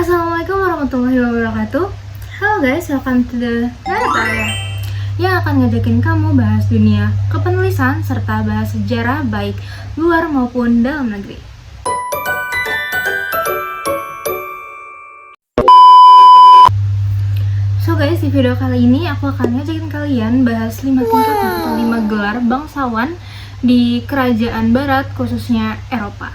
Assalamualaikum warahmatullahi wabarakatuh. Halo guys, welcome to the Narata yang akan ngajakin kamu bahas dunia kepenulisan serta bahas sejarah baik luar maupun dalam negeri. So guys, di video kali ini aku akan ngajakin kalian bahas 5 tingkat atau 5 gelar bangsawan di kerajaan barat khususnya Eropa.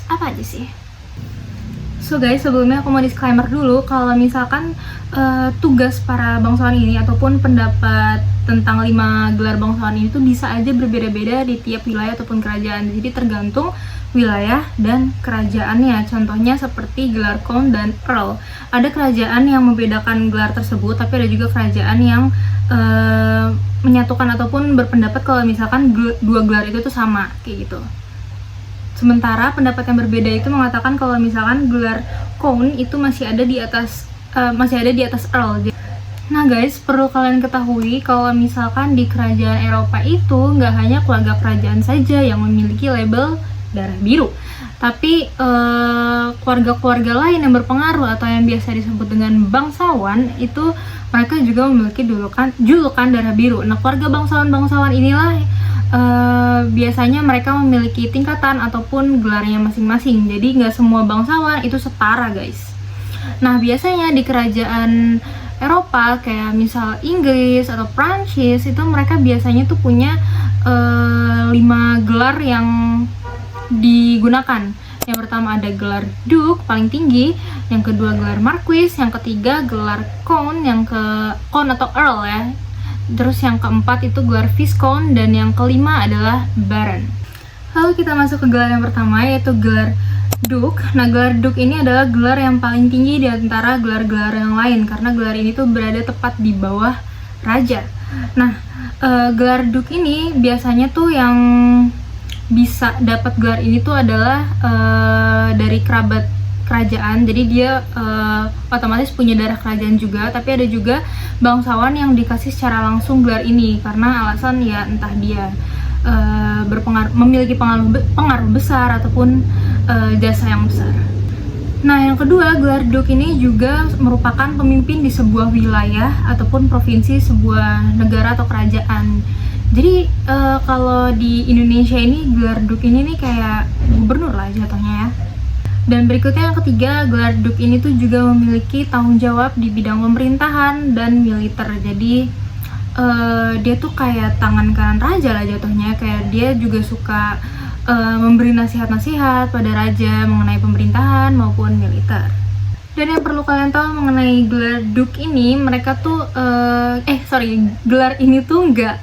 Apa aja sih? So guys, sebelumnya aku mau disclaimer dulu kalau misalkan tugas para bangsawan ini ataupun pendapat tentang 5 gelar bangsawan ini tuh bisa aja berbeda-beda di tiap wilayah ataupun kerajaan. Jadi tergantung wilayah dan kerajaannya. Contohnya seperti gelar Count dan Earl. Ada kerajaan yang membedakan gelar tersebut, tapi ada juga kerajaan yang menyatukan ataupun berpendapat kalau misalkan dua gelar itu tuh sama kayak gitu. Sementara pendapat yang berbeda itu mengatakan kalau misalkan gelar Count itu masih ada di atas Earl. Nah guys, perlu kalian ketahui kalau misalkan di kerajaan Eropa itu nggak hanya keluarga kerajaan saja yang memiliki label darah biru, tapi keluarga-keluarga lain yang berpengaruh atau yang biasa disebut dengan bangsawan itu mereka juga memiliki julukan darah biru. Nah, keluarga bangsawan inilah biasanya mereka memiliki tingkatan ataupun gelarnya masing-masing. Jadi nggak semua bangsawan itu setara guys. Nah, biasanya di kerajaan Eropa kayak misal Inggris atau Prancis itu mereka biasanya tuh punya 5 gelar yang digunakan. Yang pertama ada gelar Duke paling tinggi, yang kedua gelar Marquis, yang ketiga gelar Count, Count atau Earl ya. Terus yang keempat itu gelar Viscount, dan yang kelima adalah Baron. Lalu kita masuk ke gelar yang pertama, yaitu gelar Duke. Nah, gelar Duke ini adalah gelar yang paling tinggi di antara gelar-gelar yang lain, karena gelar ini tuh berada tepat di bawah raja. Nah, gelar Duke ini biasanya tuh yang bisa dapat gelar ini tuh adalah dari kerabat kerajaan, jadi dia otomatis punya darah kerajaan juga. Tapi ada juga bangsawan yang dikasih secara langsung gelar ini karena alasan ya entah dia memiliki pengaruh besar ataupun jasa yang besar. Nah, yang kedua, gelar Duke ini juga merupakan pemimpin di sebuah wilayah ataupun provinsi sebuah negara atau kerajaan. Jadi kalau di Indonesia ini gelar Duke ini nih kayak gubernur lah jatuhnya ya. Dan berikutnya yang ketiga, gelar Duke ini tuh juga memiliki tanggung jawab di bidang pemerintahan dan militer. Jadi dia tuh kayak tangan kanan raja lah jatuhnya. Kayak dia juga suka memberi nasihat-nasihat pada raja mengenai pemerintahan maupun militer. Dan yang perlu kalian tahu mengenai gelar Duke ini, mereka tuh gelar ini tuh nggak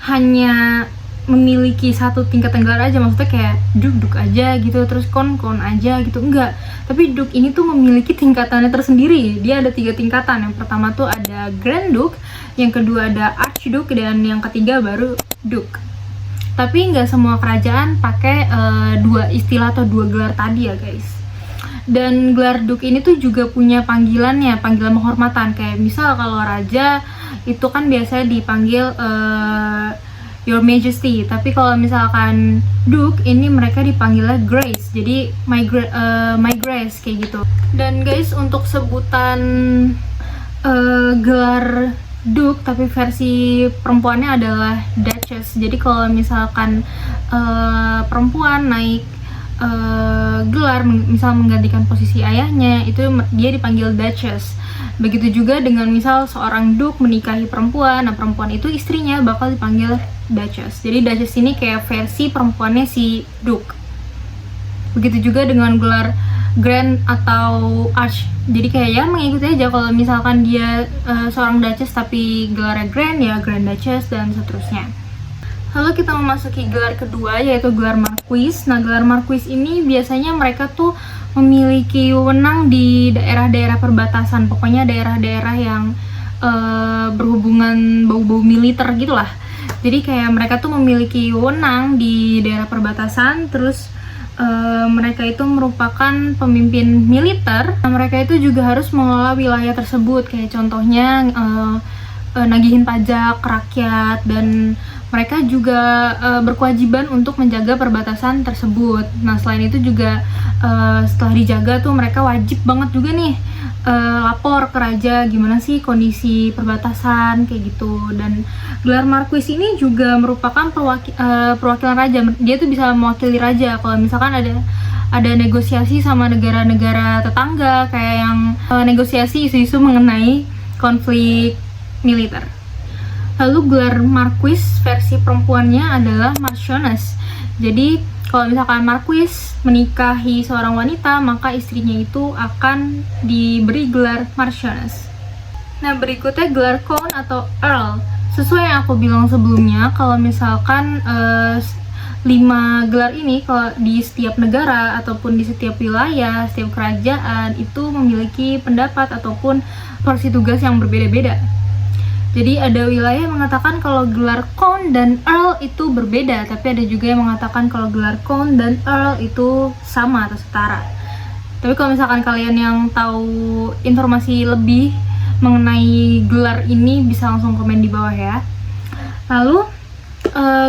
hanya memiliki satu tingkatan gelar aja, maksudnya kayak Duke aja gitu, terus Count aja gitu, enggak. Tapi Duke ini tuh memiliki tingkatannya tersendiri. Dia ada 3 tingkatan. Yang pertama tuh ada Grand Duke, yang kedua ada Archduke, dan yang ketiga baru Duke. Tapi nggak semua kerajaan pakai 2 istilah atau 2 gelar tadi ya guys. Dan gelar Duke ini tuh juga punya panggilan penghormatan. Kayak misal kalau raja itu kan biasanya dipanggil Your Majesty, tapi kalau misalkan Duke ini mereka dipanggilnya Grace, jadi my Grace kayak gitu. Dan guys, untuk sebutan gelar Duke tapi versi perempuannya adalah Duchess. Jadi kalau misalkan perempuan naik gelar misal menggantikan posisi ayahnya, itu dia dipanggil Duchess. Begitu juga dengan misal seorang Duke menikahi perempuan, nah perempuan itu istrinya bakal dipanggil Duchess. Jadi Duchess ini kayak versi perempuannya si Duke. Begitu juga dengan gelar Grand atau Arch. Jadi kayak ya mengikuti aja, kalau misalkan dia seorang Duchess tapi gelarnya Grand ya Grand Duchess dan seterusnya. Lalu kita memasuki gelar kedua, yaitu gelar Marquis. Nah, gelar Marquis ini biasanya mereka tuh memiliki wewenang di daerah-daerah perbatasan, pokoknya daerah-daerah yang berhubungan bau-bau militer gitulah. Jadi kayak mereka tuh memiliki wewenang di daerah perbatasan, terus mereka itu merupakan pemimpin militer. Nah, mereka itu juga harus mengelola wilayah tersebut, kayak contohnya nagihin pajak ke rakyat, dan mereka juga berkewajiban untuk menjaga perbatasan tersebut. Nah, selain itu juga setelah dijaga tuh mereka wajib banget juga nih lapor ke raja gimana sih kondisi perbatasan kayak gitu. Dan gelar marquis ini juga merupakan perwakilan raja. Dia tuh bisa mewakili raja kalau misalkan ada negosiasi sama negara-negara tetangga, kayak yang negosiasi isu-isu mengenai konflik militer. Lalu gelar marquis versi perempuannya adalah marchioness. Jadi kalau misalkan marquis menikahi seorang wanita, maka istrinya itu akan diberi gelar marchioness. Nah, berikutnya gelar count atau earl. Sesuai yang aku bilang sebelumnya, kalau misalkan 5 gelar ini kalau di setiap negara ataupun di setiap wilayah, setiap kerajaan itu memiliki pendapat ataupun porsi tugas yang berbeda-beda. Jadi ada wilayah yang mengatakan kalau gelar count dan earl itu berbeda, tapi ada juga yang mengatakan kalau gelar count dan earl itu sama atau setara. Tapi kalau misalkan kalian yang tahu informasi lebih mengenai gelar ini bisa langsung komen di bawah ya. Lalu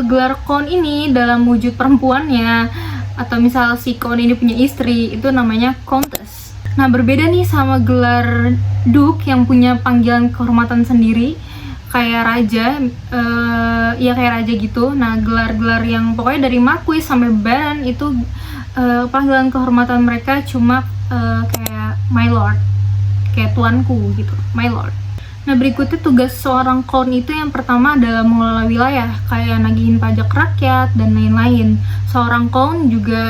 gelar count ini dalam wujud perempuannya, atau misal si count ini punya istri, itu namanya countess. Nah, berbeda nih sama gelar duke yang punya panggilan kehormatan sendiri kayak raja, ya kayak raja gitu. Nah, gelar-gelar yang pokoknya dari marquis sampai baron itu panggilan kehormatan mereka cuma kayak my lord, kayak tuanku gitu, my lord. Nah, berikutnya tugas seorang count itu yang pertama adalah mengelola wilayah, kayak nagihin pajak rakyat dan lain-lain. Seorang count juga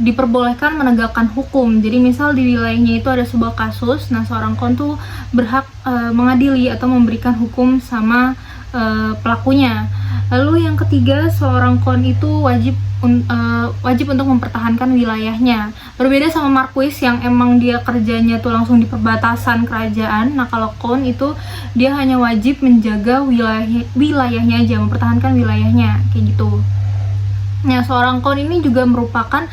diperbolehkan menegakkan hukum. Jadi misal di wilayahnya itu ada sebuah kasus, nah seorang count tuh berhak mengadili atau memberikan hukum sama pelakunya. Lalu yang ketiga, seorang count itu wajib untuk mempertahankan wilayahnya. Berbeda sama marquis yang emang dia kerjanya tuh langsung di perbatasan kerajaan. Nah, kalau count itu dia hanya wajib menjaga wilayahnya aja, mempertahankan wilayahnya kayak gitu. Nah, seorang count ini juga merupakan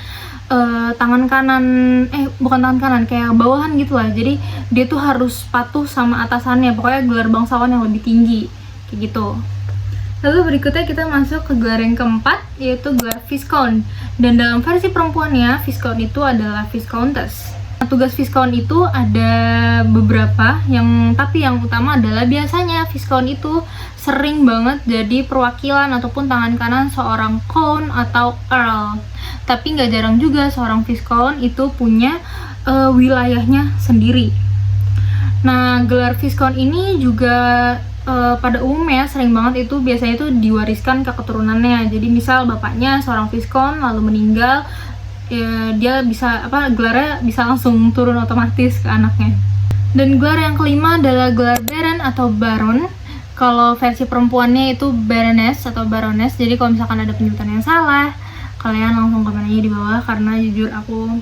tangan kanan, bukan tangan kanan, kayak bawahan gitu lah. Jadi dia tuh harus patuh sama atasannya, pokoknya gelar bangsawan yang lebih tinggi kayak gitu. Lalu berikutnya kita masuk ke gelar yang keempat, yaitu gelar viscount. Dan dalam versi perempuannya, viscount itu adalah viscountess. Nah, tugas viscount itu ada beberapa, tapi yang utama adalah biasanya viscount itu sering banget jadi perwakilan ataupun tangan kanan seorang count atau earl. Tapi nggak jarang juga seorang viscount itu punya wilayahnya sendiri. Nah, gelar viscount ini juga pada umumnya sering banget itu biasanya itu diwariskan ke keturunannya. Jadi misal bapaknya seorang viscount lalu meninggal, ya, dia bisa gelarnya bisa langsung turun otomatis ke anaknya. Dan gelar yang kelima adalah gelar baron atau baron. Kalau versi perempuannya itu baroness atau baroness. Jadi kalau misalkan ada penyebutan yang salah, kalian langsung komen aja di bawah, karena jujur aku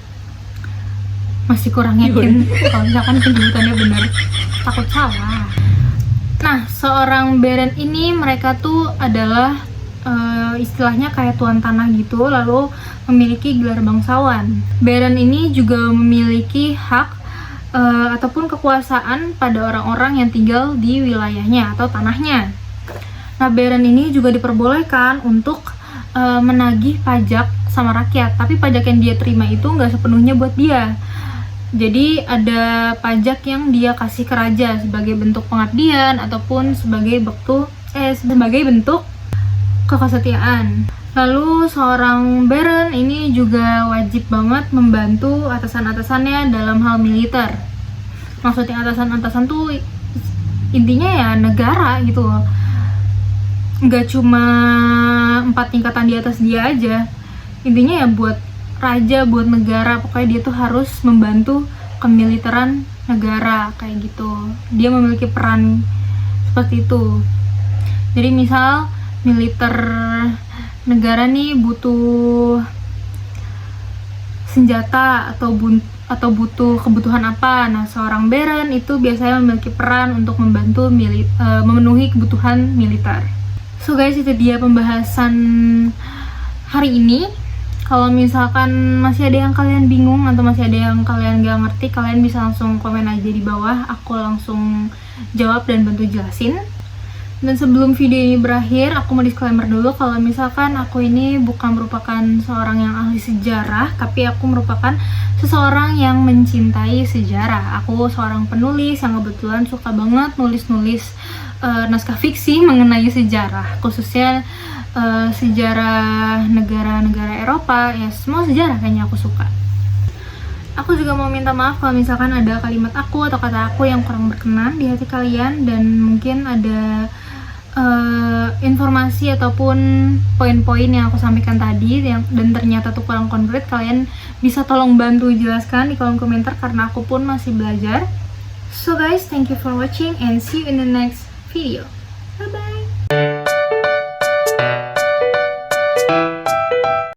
masih kurang yakin kalau misalkan penyebutannya benar, takut salah. Nah, seorang baron ini mereka tuh adalah istilahnya kayak tuan tanah gitu, lalu memiliki gelar bangsawan. Baron ini juga memiliki hak ataupun kekuasaan pada orang-orang yang tinggal di wilayahnya atau tanahnya. Nah, baron ini juga diperbolehkan untuk menagih pajak sama rakyat, tapi pajak yang dia terima itu nggak sepenuhnya buat dia. Jadi ada pajak yang dia kasih ke raja sebagai bentuk pengabdian ataupun sebagai bentuk kekesetiaan. Lalu seorang baron ini juga wajib banget membantu atasan-atasannya dalam hal militer. Maksudnya atasan-atasan tuh intinya ya negara gitu loh. Nggak cuma 4 tingkatan di atas dia aja. Intinya ya buat raja, buat negara, pokoknya dia tuh harus membantu kemiliteran negara kayak gitu. Dia memiliki peran seperti itu. Jadi misal militer negara nih butuh senjata atau butuh kebutuhan apa, nah seorang baron itu biasanya memiliki peran untuk membantu memenuhi kebutuhan militer. So guys, itu dia pembahasan hari ini. Kalau misalkan masih ada yang kalian bingung atau masih ada yang kalian gak ngerti, kalian bisa langsung komen aja di bawah, aku langsung jawab dan bantu jelasin. Dan sebelum video ini berakhir, aku mau disclaimer dulu kalau misalkan aku ini bukan merupakan seorang yang ahli sejarah, tapi aku merupakan seseorang yang mencintai sejarah. Aku seorang penulis yang kebetulan suka banget nulis-nulis naskah fiksi mengenai sejarah, khususnya sejarah negara-negara Eropa, ya semua sejarah kayaknya aku suka. Aku juga mau minta maaf kalau misalkan ada kalimat aku atau kata aku yang kurang berkenan di hati kalian, dan mungkin ada informasi ataupun poin-poin yang aku sampaikan tadi dan ternyata tuh kurang konkret. Kalian bisa tolong bantu jelaskan di kolom komentar karena aku pun masih belajar. So guys, thank you for watching and see you in the next video. Bye bye.